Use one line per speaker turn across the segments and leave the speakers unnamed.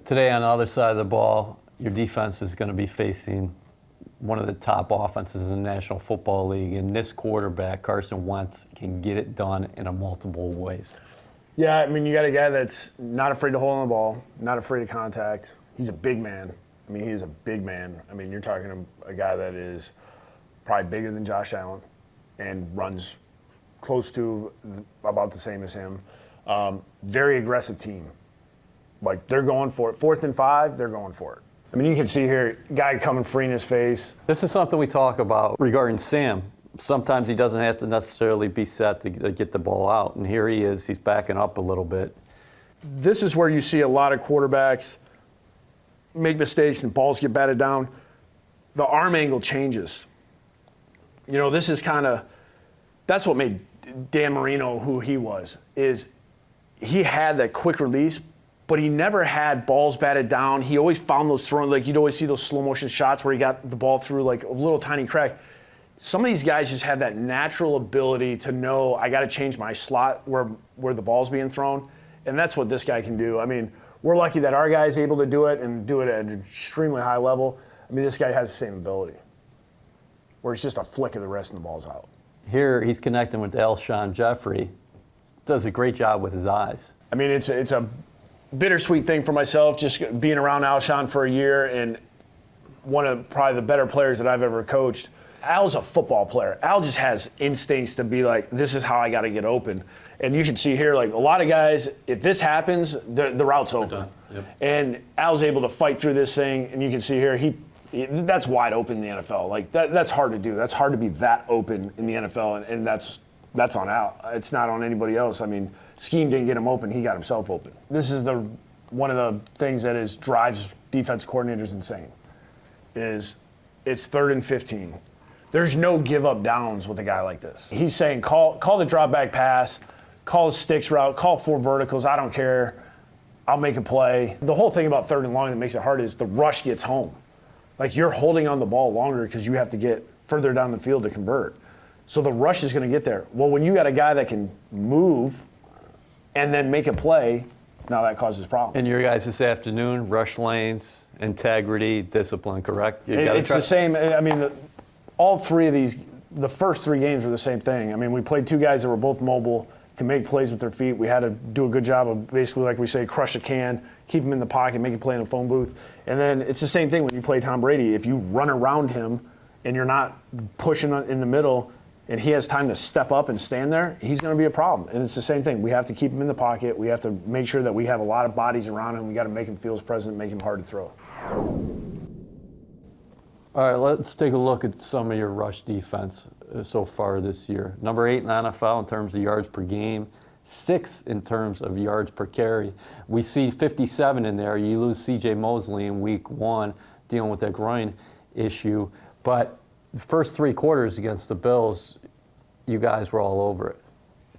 Today on the other side of the ball, your defense is going to be facing one of the top offenses in the National Football League, and this quarterback, Carson Wentz, can get it done in a multiple ways.
Yeah, I mean, you got a guy that's not afraid to hold on the ball, not afraid of contact. He's a big man. I mean, he is a big man. I mean, you're talking a guy that is probably bigger than Josh Allen and runs close to about the same as him. Very aggressive team. Like, they're going for it. 4th and 5, they're going for it. I mean, you can see here, guy coming free in his face.
This is something we talk about regarding Sam. Sometimes he doesn't have to necessarily be set to get the ball out. And here he is. He's backing up a little bit.
This is where you see a lot of quarterbacks make mistakes and balls get batted down. The arm angle changes. You know, this is that's what made Dan Marino who he was, is he had that quick release, but he never had balls batted down. He always found those thrown, like you'd always see those slow motion shots where he got the ball through like a little tiny crack. Some of these guys just have that natural ability to know, I got to change my slot where the ball's being thrown, and that's what this guy can do. I mean, we're lucky that our guy is able to do it and do it at an extremely high level. I mean, this guy has the same ability, where it's just a flick of the wrist and the ball's out.
Here he's connecting with Alshon Jeffrey. Does a great job with his eyes.
I mean, it's a bittersweet thing for myself, just being around Alshon for a year, and one of probably the better players that I've ever coached. Al's a football player. Al just has instincts to be like, this is how I got to get open. And you can see here, like a lot of guys, if this happens, the route's open. Yep. And Al's able to fight through this thing, and you can see here, that's wide open in the NFL. Like that's hard to do. That's hard to be that open in the NFL, and that's on Al. It's not on anybody else. I mean, scheme didn't get him open. He got himself open. This is one of the things that drives defense coordinators insane, is it's 3rd and 15. There's no give up downs with a guy like this. He's saying, call the drop back pass, call the sticks route, call 4 verticals. I don't care. I'll make a play. The whole thing about 3rd and long that makes it hard is the rush gets home. Like, you're holding on the ball longer because you have to get further down the field to convert. So the rush is going to get there. Well, when you got a guy that can move and then make a play, now that causes problems.
And your guys this afternoon, rush lanes, integrity, discipline, correct?
It's the same. I mean, all 3 of these, the first 3 games were the same thing. I mean, we played 2 guys that were both mobile, can make plays with their feet. We had to do a good job of basically, like we say, crush a can, keep him in the pocket, make a play in a phone booth. And then it's the same thing when you play Tom Brady. If you run around him and you're not pushing in the middle and he has time to step up and stand there, he's going to be a problem. And it's the same thing. We have to keep him in the pocket. We have to make sure that we have a lot of bodies around him. We got to make him feel his presence, make him hard to throw.
All right, let's take a look at some of your rush defense so far this year. Number 8 in the NFL in terms of yards per game, 6th in terms of yards per carry. We see 57 in there. You lose C.J. Mosley in week 1 dealing with that groin issue. But the first 3 quarters against the Bills, you guys were all over it.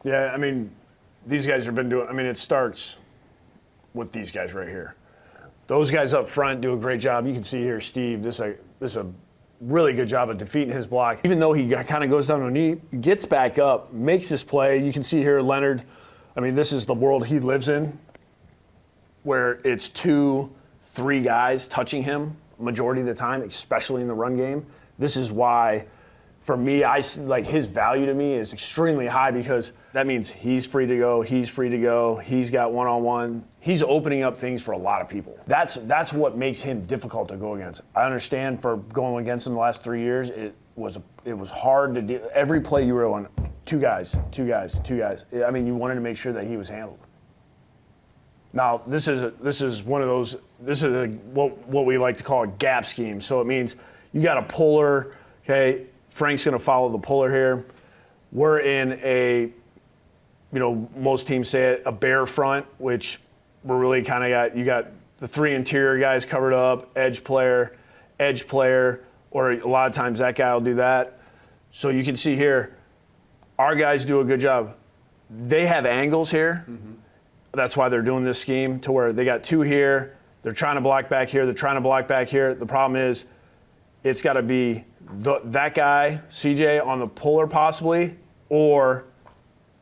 Yeah, I mean, these guys have been doing – I mean, it starts with these guys right here. Those guys up front do a great job. You can see here, Steve, this is a really good job of defeating his block. Even though he kind of goes down on a knee, gets back up, makes this play. You can see here Leonard, I mean, this is the world he lives in, where it's 2, 3 guys touching him majority of the time, especially in the run game. This is why, for me, his value to me is extremely high, because that means he's free to go, he's got one-on-one. He's opening up things for a lot of people. That's what makes him difficult to go against. I understand for going against him the last 3 years, it was hard to do. Every play you were on, 2 guys. I mean, you wanted to make sure that he was handled. Now, this is one of those. This is what we like to call a gap scheme. So it means you got a puller. Okay, Frank's going to follow the puller here. We're in a, most teams say it, a bear front, which we're really kind of you got the 3 interior guys covered up, edge player, or a lot of times that guy will do that. So you can see here, our guys do a good job. They have angles here. Mm-hmm. That's why they're doing this scheme, to where they got 2 here. They're trying to block back here. They're trying to block back here. The problem is it's got to be that guy, CJ, on the puller possibly, or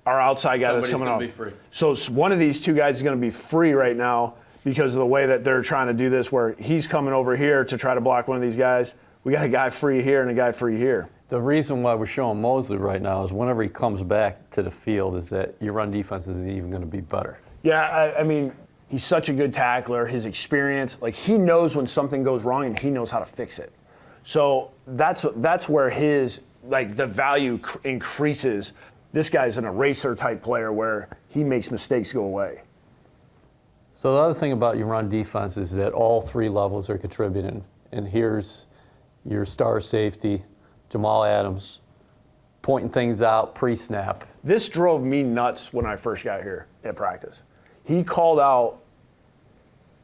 our outside guy that's coming off.
Be free.
So one of these 2 guys is going to be free right now, because of the way that they're trying to do this, where he's coming over here to try to block one of these guys. We got a guy free here and a guy free here.
The reason why we're showing Mosley right now is whenever he comes back to the field is that your run defense isn't even going to be better.
Yeah, I mean, he's such a good tackler. His experience, like he knows when something goes wrong and he knows how to fix it. So that's where his, like, the value increases. This guy's an eraser type player where he makes mistakes go away.
So the other thing about your run defense is that all three levels are contributing. And here's your star safety, Jamal Adams, pointing things out pre-snap.
This drove me nuts when I first got here at practice. He called out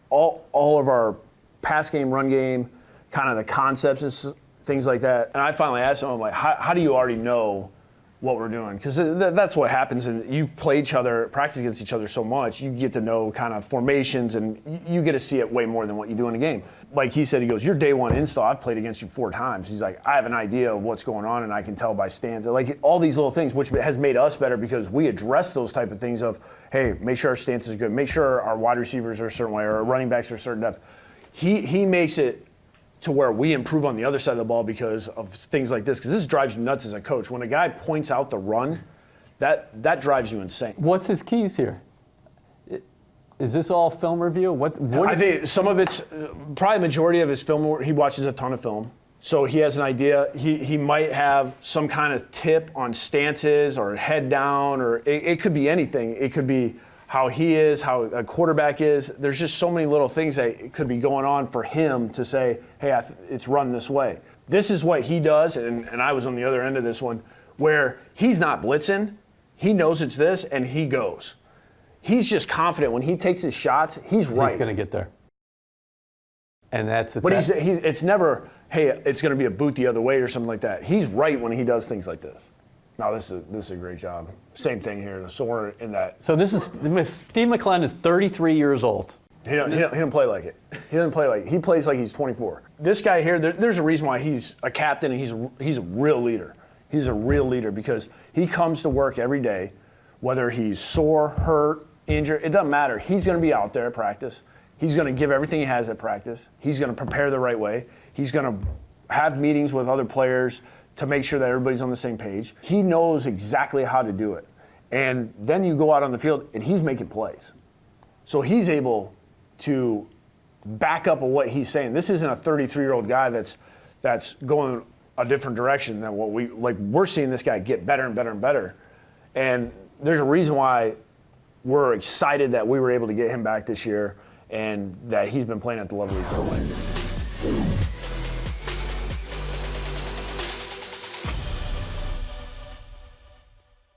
all of our pass game, run game, kind of the concepts and things like that. And I finally asked him, I'm like, how do you already know what we're doing? Because that's what happens. And you play each other, practice against each other so much, you get to know kind of formations and you get to see it way more than what you do in a game. Like he said, he goes, you're day one install. I've played against you 4 times. He's like, I have an idea of what's going on and I can tell by stanza. Like all these little things, which has made us better because we address those type of things of, hey, make sure our stance is good. Make sure our wide receivers are a certain way or our running backs are a certain depth. He makes it to where we improve on the other side of the ball because of things like this. Because this drives you nuts as a coach. When a guy points out the run, that drives you insane.
What's his keys here? Is this all film review?
I think some of it's probably the majority of his film. He watches a ton of film, so he has an idea. He might have some kind of tip on stances or head down, or it could be anything. It could be how he is, how a quarterback is. There's just so many little things that could be going on for him to say, hey, it's run this way. This is what he does, and I was on the other end of this one, where he's not blitzing. He knows it's this, and he goes. He's just confident when he takes his shots, he's right.
He's going to get there. And that's
But it's never, hey, it's going to be a boot the other way or something like that. He's right when he does things like this. No, this is a great job. Same thing here. So we're in that.
So this is Steve McClennon is 33 years old.
He don't play like it. He doesn't play like it. He plays like he's 24. This guy here, there's a reason why he's a captain and he's a real leader. He's a real leader because he comes to work every day, whether he's sore, hurt, injured, it doesn't matter. He's going to be out there at practice. He's going to give everything he has at practice. He's going to prepare the right way. He's going to have meetings with other players to make sure that everybody's on the same page. He knows exactly how to do it. And then you go out on the field and he's making plays. So he's able to back up of what he's saying. This isn't a 33-year-old guy that's going a different direction than what we're seeing this guy get better and better and better. And there's a reason why we're excited that we were able to get him back this year and that he's been playing at the level he's playing.